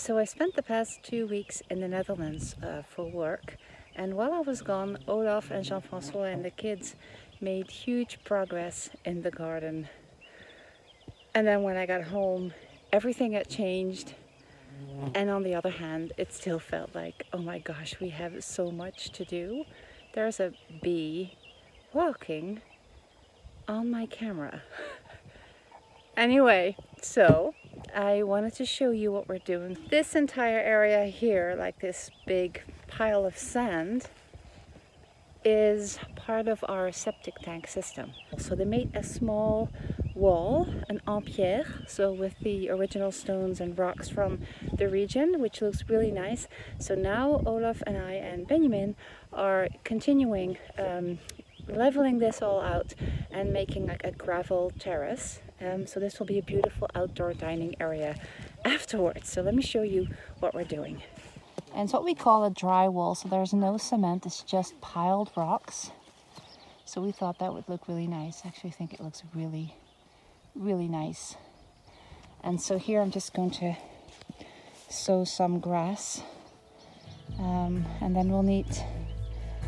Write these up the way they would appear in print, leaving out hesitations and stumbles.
So I spent the past 2 weeks in the Netherlands for work, and while I was gone, Olaf and Jean-François and the kids made huge progress in the garden. And then when I got home, everything had changed, and on the other hand, it still felt like, oh my gosh, we have so much to do. There's a bee walking on my camera. Anyway, so I wanted to show you what we're doing. This entire area here, like this big pile of sand, is part of our septic tank system. So they made a small wall, an en pierre, so with the original stones and rocks from the region, which looks really nice. So now Olaf and I and Benjamin are continuing leveling this all out and making like a gravel terrace. So this will be a beautiful outdoor dining area afterwards. So let me show you what we're doing. And it's what we call a drywall, so there's no cement, it's just piled rocks. So we thought that would look really nice. I actually think it looks really, really nice. And so here I'm just going to sow some grass. And then we'll need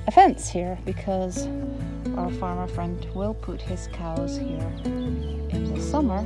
a fence here because our farmer friend will put his cows here in the summer.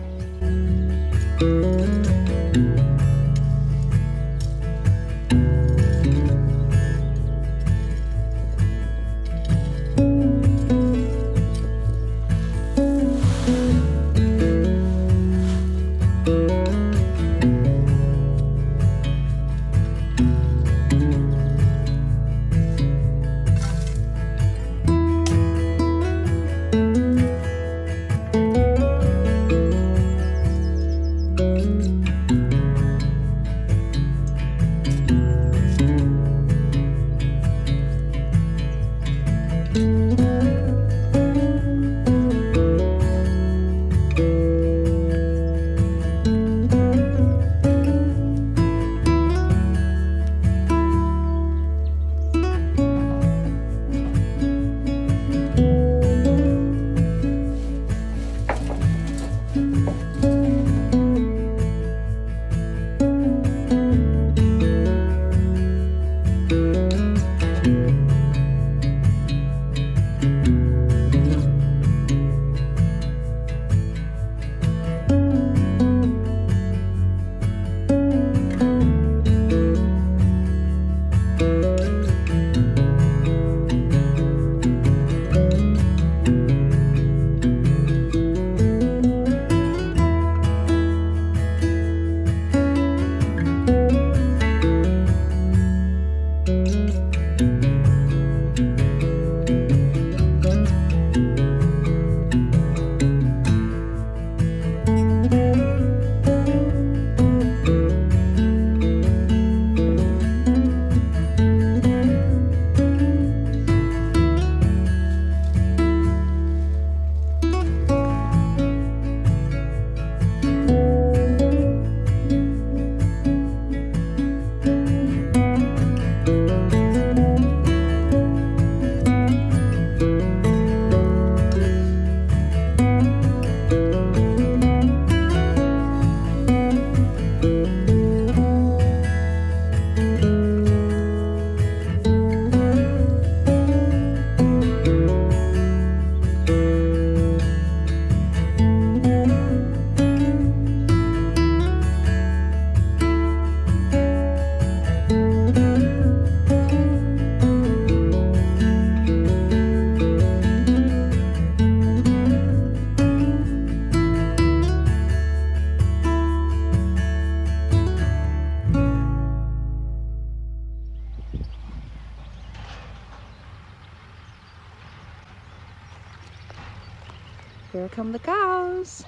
Here come the cows.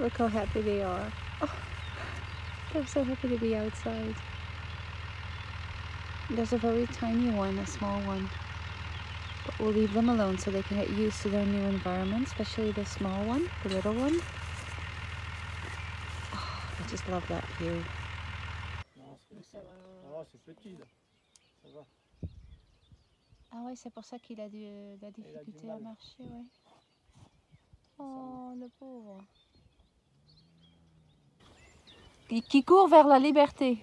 Look how happy they are. Oh, they're so happy to be outside. There's a very tiny one, a small one. But we'll leave them alone so they can get used to their new environment, especially the small one, the little one. Oh, I just love that view. Ah ouais, c'est pour ça qu'il a de la difficulté à marcher, ouais. Oh, le pauvre. Qui court vers la liberté.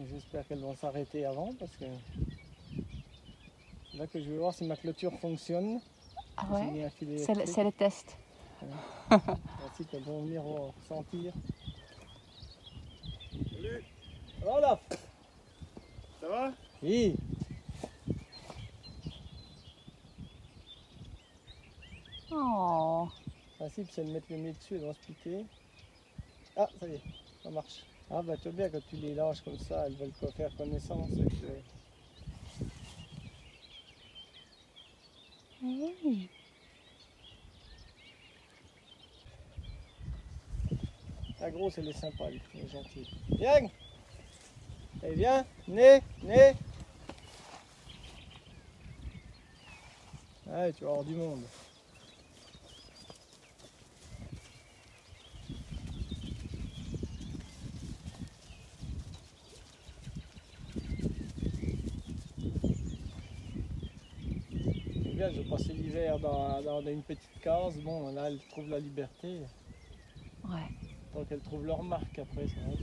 J'espère qu'elles vont s'arrêter avant parce que là que je vais voir si ma clôture fonctionne. Ah ouais, c'est le test. Ainsi qu'elles vont venir sentir. Salut. Voilà. Ça va? Oui. Oh. Le principe c'est de mettre le nez dessus, elles vont se piquer. Ah, ça y est, ça marche. Ah bah tu vois bien, quand tu les lâches comme ça, elles veulent quoi faire connaissance avec Hey. La grosse elle est sympa, elle est gentille. Viens. Allez viens, nez, nez. Ouais, tu vas avoir du monde. Bien, je vais passer l'hiver dans une petite case. Bon, là, elles trouvent la liberté. Ouais. Tant qu'elles trouvent leur marque après, ça va.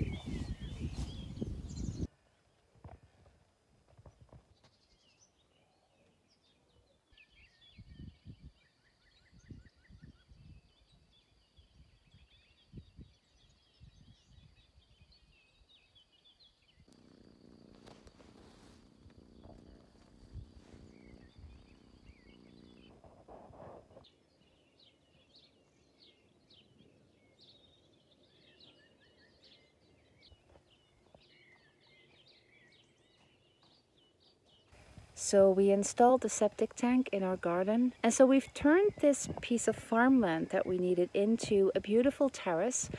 So we installed the septic tank in our garden, and so we've turned this piece of farmland that we needed into a beautiful terrace.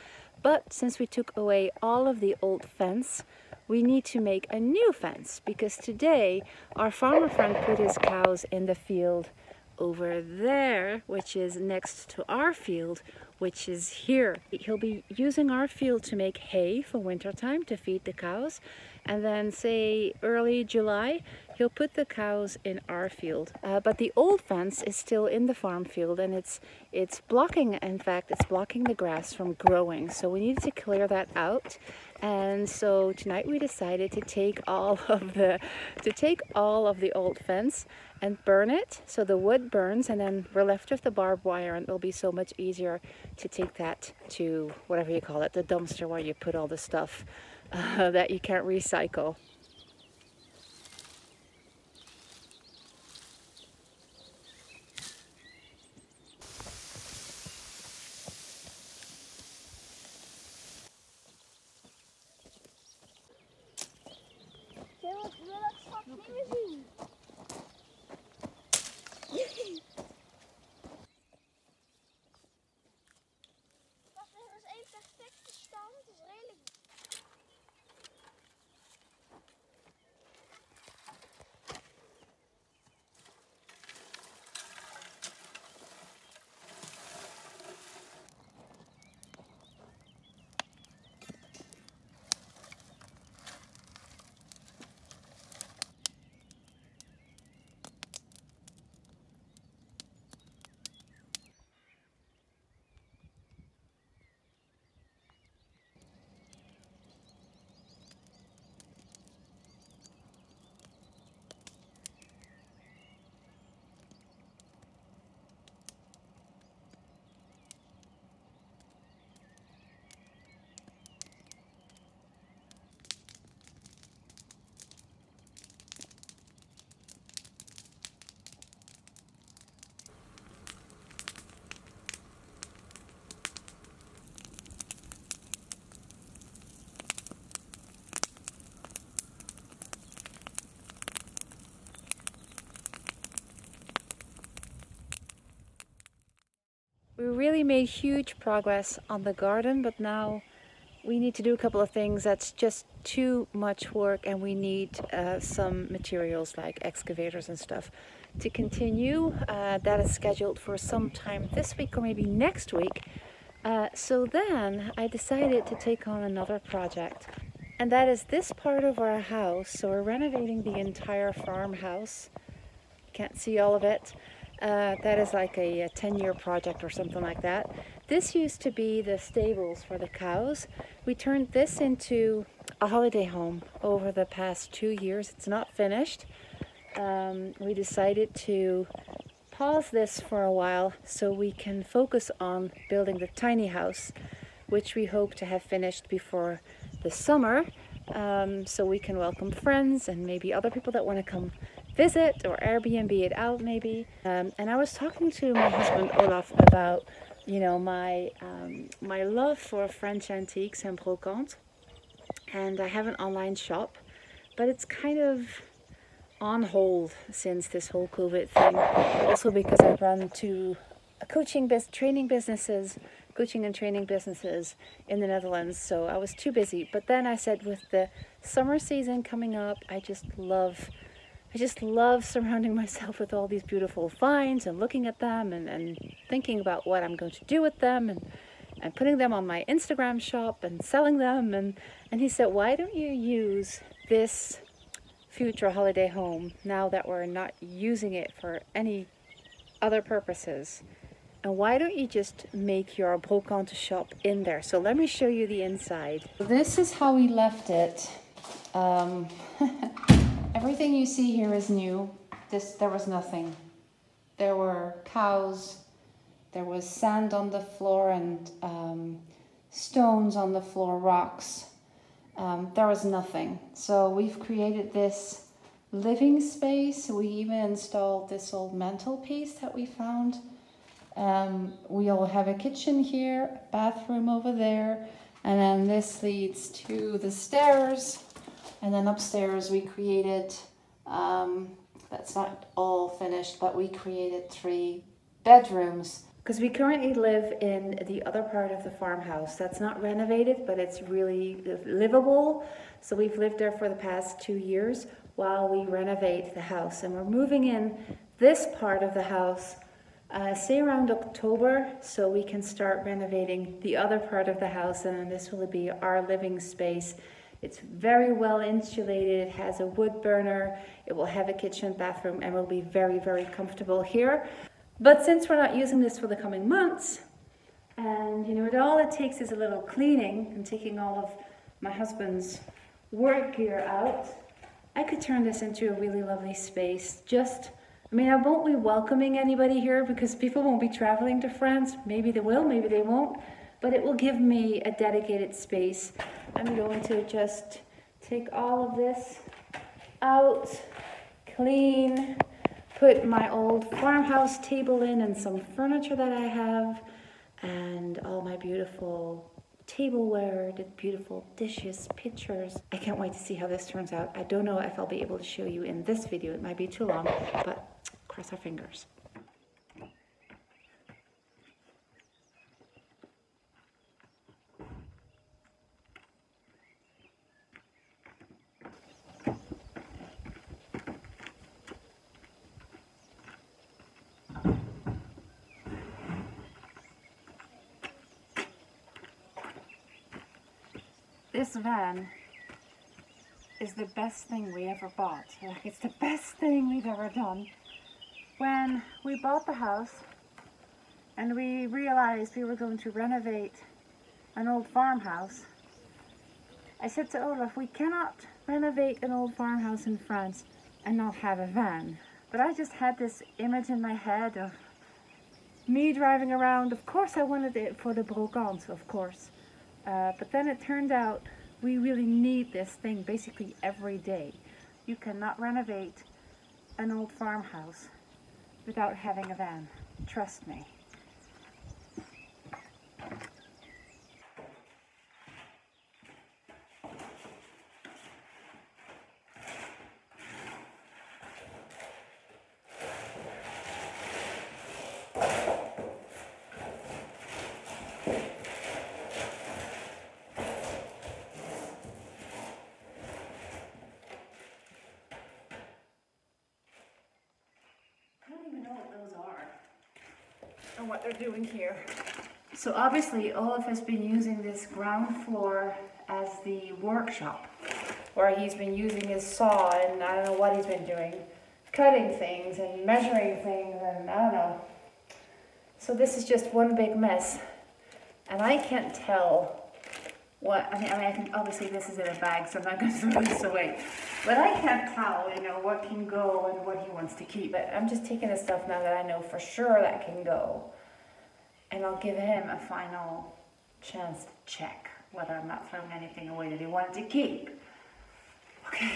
But since we took away all of the old fence, we need to make a new fence, because today our farmer friend put his cows in the field over there, which is next to our field, which is here. He'll be using our field to make hay for wintertime to feed the cows, and then say early July he'll put the cows in our field. But the old fence is still in the farm field, and it's blocking, in fact it's blocking the grass from growing, so we needed to clear that out. And so tonight we decided to take all of the old fence and burn it, so the wood burns, and then we're left with the barbed wire, and it'll be so much easier to take that to whatever you call it, the dumpster where you put all the stuff that you can't recycle. really made huge progress on the garden, but now we need to do a couple of things. That's just too much work, and we need some materials like excavators and stuff to continue. That is scheduled for sometime this week or maybe next week. So then I decided to take on another project, and that is this part of our house. So we're renovating the entire farmhouse. Can't see all of it. That is like a 10-year project or something like that. This used to be the stables for the cows. We turned this into a holiday home over the past 2 years. It's not finished. We decided to pause this for a while so we can focus on building the tiny house, which we hope to have finished before the summer, so we can welcome friends and maybe other people that want to come visit or Airbnb it out maybe. And I was talking to my husband Olaf about, you know, my love for French antiques and brocantes, and I have an online shop, but it's kind of on hold since this whole COVID thing. Also because I run two coaching and training businesses in the Netherlands, so I was too busy. But then I said, with the summer season coming up, I just love surrounding myself with all these beautiful finds and looking at them and thinking about what I'm going to do with them and putting them on my Instagram shop and selling them. And he said, why don't you use this future holiday home now that we're not using it for any other purposes, and why don't you just make your brocante shop in there? So let me show you the inside. This is how we left it. Everything you see here is new. There was nothing. There were cows, there was sand on the floor and stones on the floor, rocks. There was nothing. So we've created this living space. We even installed this old mantelpiece that we found. We'll have a kitchen here, a bathroom over there, and then this leads to the stairs. And then upstairs we created, that's not all finished, but we created 3 bedrooms. Because we currently live in the other part of the farmhouse. That's not renovated, but it's really livable. So we've lived there for the past 2 years while we renovate the house. And we're moving in this part of the house, say around October, so we can start renovating the other part of the house, and then this will be our living space. It's very well insulated, it has a wood burner, it will have a kitchen, bathroom, and we'll be very, very comfortable here. But since we're not using this for the coming months, and you know, all it takes is a little cleaning and taking all of my husband's work gear out, I could turn this into a really lovely space. I mean, I won't be welcoming anybody here because people won't be traveling to France. Maybe they will, maybe they won't, but it will give me a dedicated space. I'm going to just take all of this out, clean, put my old farmhouse table in and some furniture that I have, and all my beautiful tableware, the beautiful dishes, pictures. I can't wait to see how this turns out. I don't know if I'll be able to show you in this video. It might be too long, but cross our fingers. This van is the best thing we ever bought. Like, it's the best thing we've ever done. When we bought the house and we realized we were going to renovate an old farmhouse, I said to Olaf, we cannot renovate an old farmhouse in France and not have a van. But I just had this image in my head of me driving around. Of course I wanted it for the brocante, of course. But then it turned out we really need this thing basically every day. You cannot renovate an old farmhouse without having a van. Trust me. and what they're doing here. So obviously Olaf has been using this ground floor as the workshop, where he's been using his saw and I don't know what he's been doing, cutting things and measuring things and I don't know. So this is just one big mess, and I can't tell what, I mean I can, obviously this is in a bag, so I'm not going to throw this away, but I can't tell, you know, what can go and what he wants to keep. But I'm just taking the stuff now that I know for sure that can go, and I'll give him a final chance to check whether I'm not throwing anything away that he wanted to keep. Okay.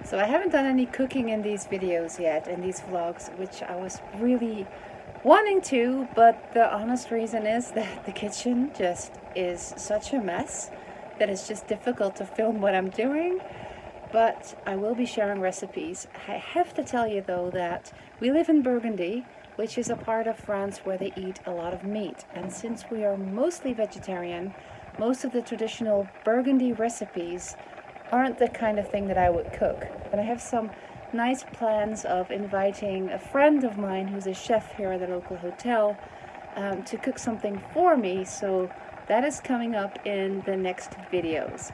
So I haven't done any cooking in these videos yet, in these vlogs, which I was really wanting to, but the honest reason is that the kitchen just is such a mess that it's just difficult to film what I'm doing. But I will be sharing recipes. I have to tell you though that we live in Burgundy, which is a part of France where they eat a lot of meat. And since we are mostly vegetarian, most of the traditional Burgundy recipes aren't the kind of thing that I would cook. But I have some nice plans of inviting a friend of mine who's a chef here at the local hotel to cook something for me. So that is coming up in the next videos.